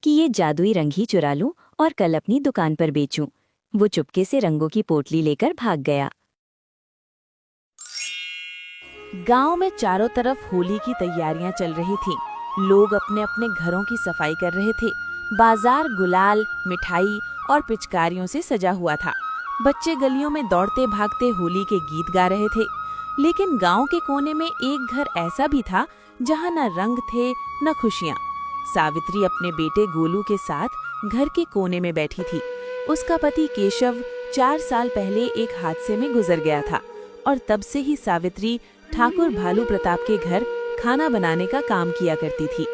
कि ये जादुई रंग ही चुरा लूं और कल अपनी दुकान पर बेचूं। वो चुपके से रंगों की पोटली लेकर भाग गया। गांव में चारों तरफ होली की तैयारियां चल रही थीं। लोग अपने अपने घरों की सफाई कर रहे थे। बाजार गुलाल, मिठाई और पिचकारियों से सजा हुआ था। बच्चे गलियों में दौड़ते भागते होली के गीत गा रहे थे। लेकिन गांव के कोने में एक घर ऐसा भी था जहां न रंग थे न खुशियां। सावित्री अपने बेटे गोलू के साथ घर के कोने में बैठी थी। उसका पति केशव 4 साल पहले एक हादसे में गुजर गया था और तब से ही सावित्री ठाकुर भालू प्रताप के घर खाना बनाने का काम किया करती थी।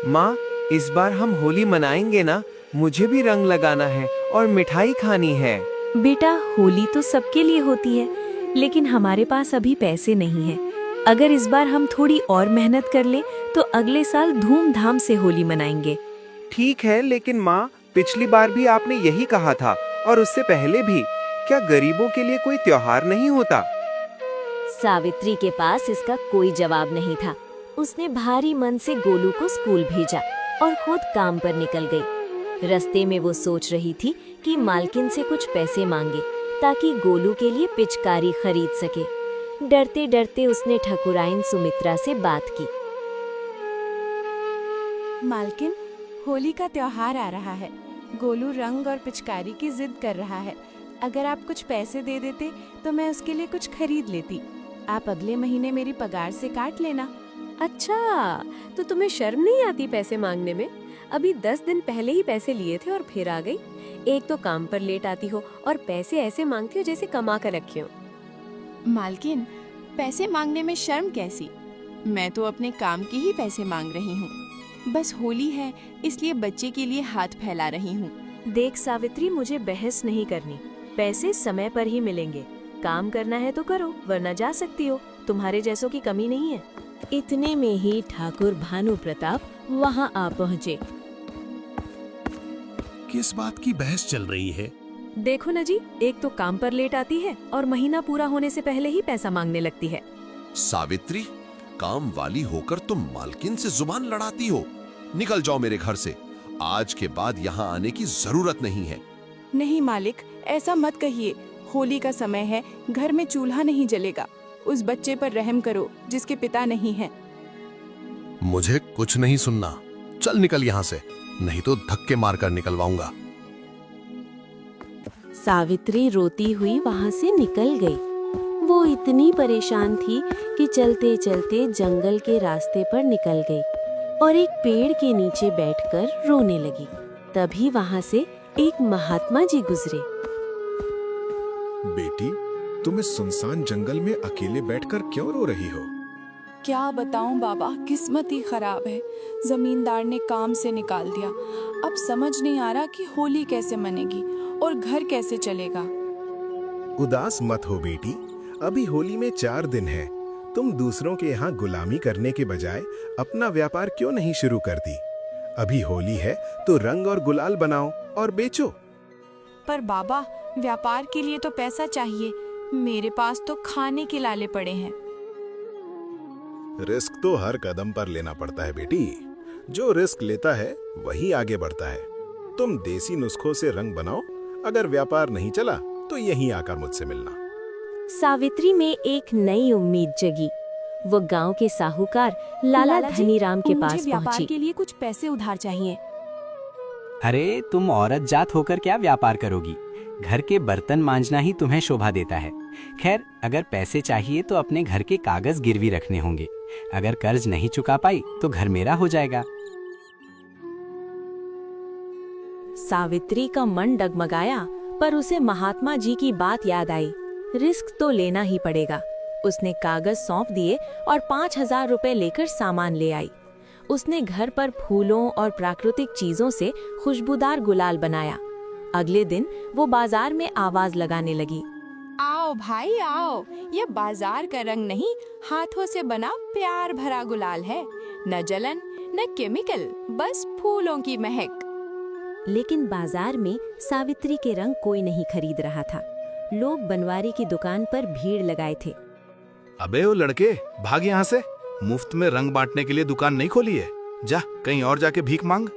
माँ, इस बार हम होली मनाएंगे ना? मुझे भी रंग लगाना है और मिठाई खानी है। बेटा, होली तो सबके लिए होती है, लेकिन हमारे पास अभी पैसे नहीं हैं। अगर इस बार हम थोड़ी और मेहनत कर लें तो अगले साल धूमधाम से होली मनाएंगे। ठीक है, लेकिन माँ, पिछली बार भी आपने यही कहा था और उससे पहले भी। क्या गरीबों के लिए कोई त्योहार नहीं होता? सावित्री के पास इसका कोई जवाब नहीं था। उसने भारी मन से गोलू को स्कूल भेजा और खुद काम पर निकल गई। रास्ते में वो सोच रही थी कि मालकिन से कुछ पैसे मांगे ताकि गोलू के लिए पिचकारी खरीद सके। डरते डरते उसने ठकुराइन सुमित्रा से बात की। मालकिन, होली का त्योहार आ रहा है। गोलू रंग और पिचकारी की जिद कर रहा है। अगर आप कुछ पैसे दे देते तो मैं उसके लिए कुछ खरीद लेती। आप अगले महीने मेरी पगार से काट लेना। अच्छा, तो तुम्हें शर्म नहीं आती पैसे मांगने में? अभी 10 दिन पहले ही पैसे लिए थे और फिर आ गई। एक तो काम पर लेट आती हो और पैसे ऐसे मांगती हो जैसे कमा कर रखे हो। मालकिन, पैसे मांगने में शर्म कैसी? मैं तो अपने काम के ही पैसे मांग रही हूँ। बस होली है इसलिए बच्चे के लिए हाथ फैला रही हूँ। देख सावित्री, मुझे बहस नहीं करनी। पैसे समय पर ही मिलेंगे। काम करना है तो करो, वरना जा सकती हो। तुम्हारे जैसों की कमी नहीं है। इतने में ही ठाकुर भानु प्रताप वहां आ पहुँचे। किस बात की बहस चल रही है? देखो न जी, एक तो काम पर लेट आती है और महीना पूरा होने से पहले ही पैसा मांगने लगती है। सावित्री, काम वाली होकर तुम मालकिन से जुबान लड़ाती हो। निकल जाओ मेरे घर से। आज के बाद यहाँ आने की जरूरत नहीं है। नहीं मालिक, ऐसा मत कहिए। होली का समय है, घर में चूल्हा नहीं जलेगा। उस बच्चे पर रहम करो जिसके पिता नहीं है। मुझे कुछ नहीं सुनना। चल निकल यहाँ से, नहीं तो धक्के मारकर निकलवाऊंगा। सावित्री रोती हुई वहां से निकल गई। वो इतनी परेशान थी कि चलते चलते जंगल के रास्ते पर निकल गई और एक पेड़ के नीचे बैठकर रोने लगी। तभी वहां से एक महात्मा जी गुजरे। बेटी, तुम इस सुनसान जंगल में अकेले बैठकर क्यों रो रही हो? क्या बताऊं बाबा, किस्मत ही खराब है। जमींदार ने काम से निकाल दिया। अब समझ नहीं आ रहा कि होली कैसे मनेगी और घर कैसे चलेगा। उदास मत हो बेटी, अभी होली में 4 दिन है। तुम दूसरों के यहाँ गुलामी करने के बजाय अपना व्यापार क्यों नहीं शुरू कर दी? अभी होली है तो रंग और गुलाल बनाओ और बेचो। पर बाबा, व्यापार के लिए तो पैसा चाहिए। मेरे पास तो खाने के लाले पड़े हैं। रिस्क तो हर कदम पर लेना पड़ता है बेटी। जो रिस्क लेता है वही आगे बढ़ता है। तुम देसी नुस्खों से रंग बनाओ। अगर व्यापार नहीं चला तो यहीं आकर मुझसे मिलना। सावित्री में एक नई उम्मीद जगी। वो गांव के साहूकार लाला धनीराम के पास मुझे व्यापार पहुंची। के लिए कुछ पैसे उधार चाहिए। अरे, तुम औरत जात होकर क्या व्यापार करोगी? घर के बर्तन मांजना ही तुम्हें शोभा देता है। खैर, अगर पैसे चाहिए तो अपने घर के कागज गिरवी रखने होंगे। अगर कर्ज नहीं चुका पाई तो घर मेरा हो जाएगा। सावित्री का मन डगमगाया, पर उसे महात्मा जी की बात याद आई। रिस्क तो लेना ही पड़ेगा। उसने कागज सौंप दिए और 5,000 रुपए लेकर सामान ले आई। उसने घर पर फूलों और प्राकृतिक चीजों से खुशबूदार गुलाल बनाया। अगले दिन वो बाजार में आवाज लगाने लगी। आओ भाई आओ, ये बाजार का रंग नहीं, हाथों से बना प्यार भरा गुलाल है। न जलन न केमिकल, बस फूलों की महक। लेकिन बाजार में सावित्री के रंग कोई नहीं खरीद रहा था। लोग बनवारी की दुकान पर भीड़ लगाए थे। अबे ओ लड़के, भाग यहाँ से। मुफ्त में रंग बांटने के लिए दुकान नहीं खोली है। जा कहीं और जाके भीख मांग।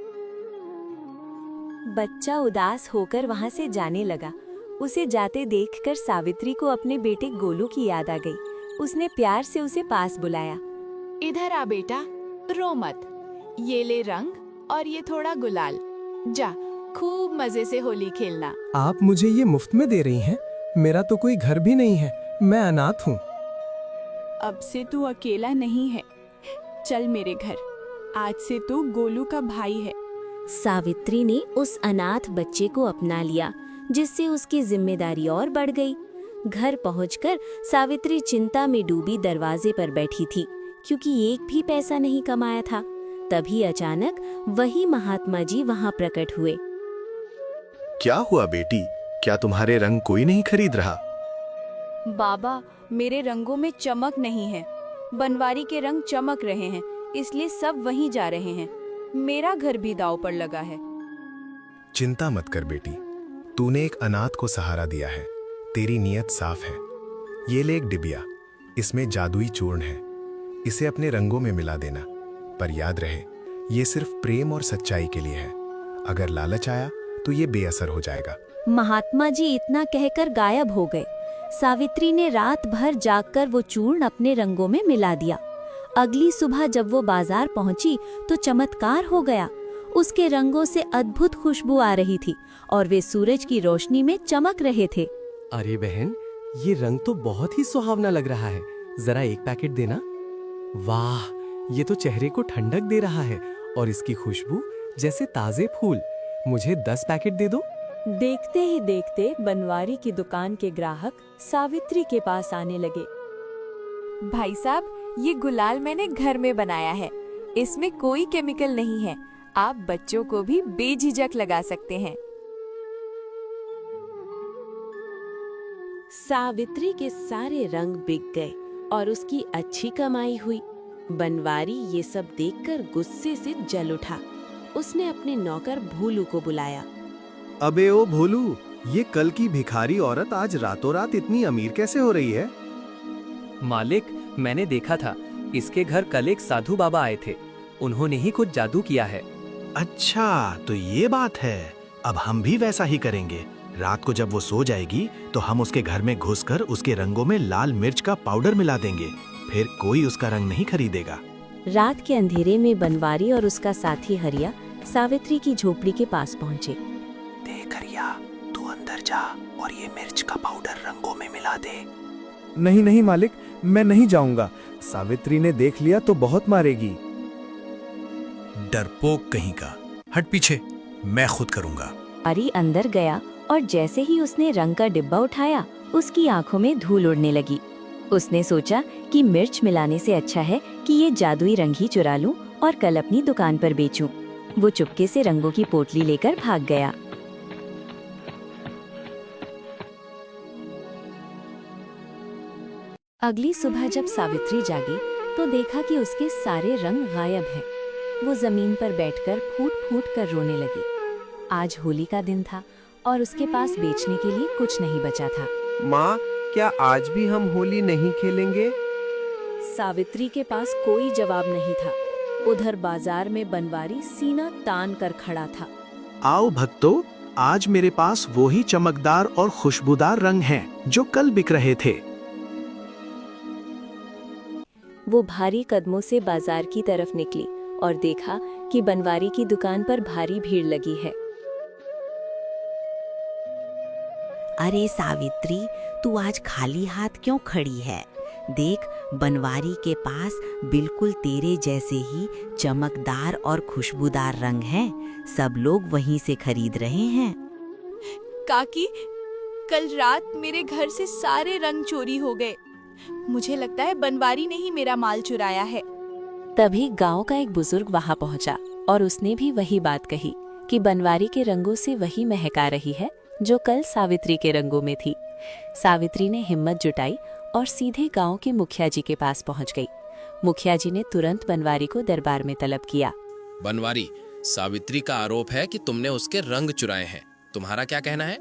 बच्चा उदास होकर वहां से जाने लगा। उसे जाते देखकर सावित्री को अपने बेटे गोलू की याद आ गई। उसने प्यार से उसे पास बुलाया। इधर आ बेटा, रो मत। ये ले रंग और ये थोड़ा गुलाल। जा, खूब मजे से होली खेलना। आप मुझे ये मुफ्त में दे रही हैं? मेरा तो कोई घर भी नहीं है, मैं अनाथ हूँ। अब से तू अकेला नहीं है। चल मेरे घर, आज से तू गोलू का भाई है। सावित्री ने उस अनाथ बच्चे को अपना लिया, जिससे उसकी जिम्मेदारी और बढ़ गई। घर पहुंचकर सावित्री चिंता में डूबी दरवाजे पर बैठी थी, क्योंकि एक भी पैसा नहीं कमाया था। तभी अचानक वही महात्मा जी वहां प्रकट हुए। क्या हुआ बेटी, क्या तुम्हारे रंग कोई नहीं खरीद रहा? बाबा, मेरे रंगों में चमक नहीं है। बनवारी के रंग चमक रहे हैं, इसलिए सब वहीं जा रहे हैं। मेरा घर भी दांव पर लगा है। चिंता मत कर बेटी, तूने एक अनाथ को सहारा दिया है। तेरी नीयत साफ है। ये ले एक डिबिया, इसमें जादुई चूर्ण है। इसे अपने रंगों में मिला देना, पर याद रहे ये सिर्फ प्रेम और सच्चाई के लिए है। अगर लालच आया तो ये बेअसर हो जाएगा। महात्मा जी इतना कहकर गायब हो गए। सावित्री ने रात भर जागकर वो चूर्ण अपने रंगों में मिला दिया। अगली सुबह जब वो बाजार पहुंची तो चमत्कार हो गया। उसके रंगों से अद्भुत खुशबू आ रही थी और वे सूरज की रोशनी में चमक रहे थे। अरे बहन, ये रंग तो बहुत ही सुहावना लग रहा है। जरा एक पैकेट देना। वाह, ये तो चेहरे को ठंडक दे रहा है और इसकी खुशबू जैसे ताजे फूल। मुझे 10 पैकेट दे दो। देखते ही देखते बनवारी की दुकान के ग्राहक सावित्री के पास आने लगे। भाई साहब, ये गुलाल मैंने घर में बनाया है। इसमें कोई केमिकल नहीं है। आप बच्चों को भी बेझिझक लगा सकते हैं। सावित्री के सारे रंग बिक गए और उसकी अच्छी कमाई हुई। बनवारी ये सब देखकर गुस्से से जल उठा। उसने अपने नौकर भोलू को बुलाया। अबे ओ भोलू, ये कल की भिखारी औरत आज रातों रात इतनी अमीर कैसे हो रही है? मालिक, मैंने देखा था, इसके घर कल एक साधु बाबा आए थे। उन्होंने ही कुछ जादू किया है। अच्छा, तो ये बात है। अब हम भी वैसा ही करेंगे। रात को जब वो सो जाएगी तो हम उसके घर में घुसकर उसके रंगों में लाल मिर्च का पाउडर मिला देंगे। फिर कोई उसका रंग नहीं खरीदेगा। रात के अंधेरे में बनवारी और उसका साथी हरिया सावित्री की झोपड़ी के पास पहुंचे। देख हरिया, तू अंदर जा और ये मिर्च का पाउडर रंगों में मिला दे। नहीं नहीं मालिक, मैं नहीं जाऊंगा। सावित्री ने देख लिया तो बहुत मारेगी। डरपोक कहीं का, हट पीछे, मैं खुद करूंगा। हरी अंदर गया और जैसे ही उसने रंग का डिब्बा उठाया, उसकी आंखों में धूल उड़ने लगी। उसने सोचा कि मिर्च मिलाने से अच्छा है कि ये जादुई रंग ही चुरा लूं और कल अपनी दुकान पर बेचूं। वो चुपके से रंगों की पोटली लेकर भाग गया। अगली सुबह जब सावित्री जागी तो देखा कि उसके सारे रंग गायब हैं। वो जमीन पर बैठकर फूट फूट कर रोने लगी। आज होली का दिन था और उसके पास बेचने के लिए कुछ नहीं बचा था। माँ, क्या आज भी हम होली नहीं खेलेंगे? सावित्री के पास कोई जवाब नहीं था। उधर बाजार में बनवारी सीना तान कर खड़ा था। आओ भक्तों, आज मेरे पास वो ही चमकदार और खुशबूदार रंग हैं जो कल बिक रहे थे। वो भारी कदमों से बाजार की तरफ निकली और देखा कि बनवारी की दुकान पर भारी भीड़ लगी है। अरे सावित्री, तू आज खाली हाथ क्यों खड़ी है? देख, बनवारी के पास बिल्कुल तेरे जैसे ही चमकदार और खुशबूदार रंग हैं। सब लोग वहीं से खरीद रहे हैं। काकी, कल रात मेरे घर से सारे रंग चोरी हो गए। मुझे लगता है बनवारी ने ही मेरा माल चुराया है। तभी गांव का एक बुजुर्ग वहां पहुंचा और उसने भी वही बात कही कि बनवारी के रंगों से वही महक आ रही है जो कल सावित्री के रंगों में थी। सावित्री ने हिम्मत जुटाई और सीधे गांव के मुखिया जी के पास पहुंच गई। मुखिया जी ने तुरंत बनवारी को दरबार में तलब किया। बनवारी, सावित्री का आरोप है कि तुमने उसके रंग चुराए हैं। तुम्हारा क्या कहना है?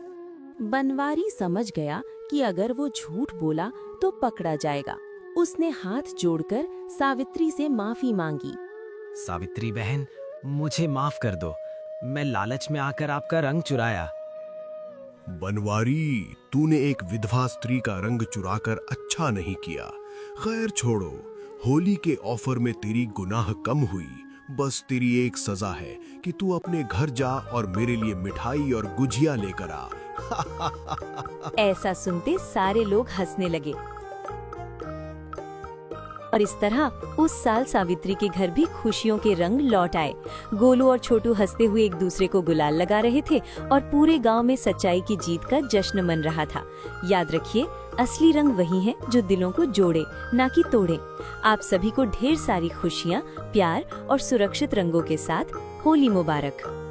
बनवारी समझ गया कि अगर वो झूठ बोला तो पकड़ा जाएगा। उसने हाथ जोड़कर सावित्री से माफी मांगी। सावित्री बहन, मुझे माफ कर दो। मैं लालच में आकर आपका रंग चुराया। बनवारी, तूने एक विधवा स्त्री का रंग चुराकर अच्छा नहीं किया। खैर छोड़ो, होली के ऑफर में तेरी गुनाह कम हुई। बस तेरी एक सजा है कि तू अपने घर जा और मेरे लिए मिठाई और गुजिया लेकर आ। ऐसा सुनते सारे लोग हंसने लगे और इस तरह उस साल सावित्री के घर भी खुशियों के रंग लौट आए। गोलू और छोटू हंसते हुए एक दूसरे को गुलाल लगा रहे थे और पूरे गांव में सच्चाई की जीत का जश्न मन रहा था। याद रखिए, असली रंग वही है जो दिलों को जोड़े, ना कि तोड़े। आप सभी को ढेर सारी खुशियाँ, प्यार और सुरक्षित रंगों के साथ होली मुबारक।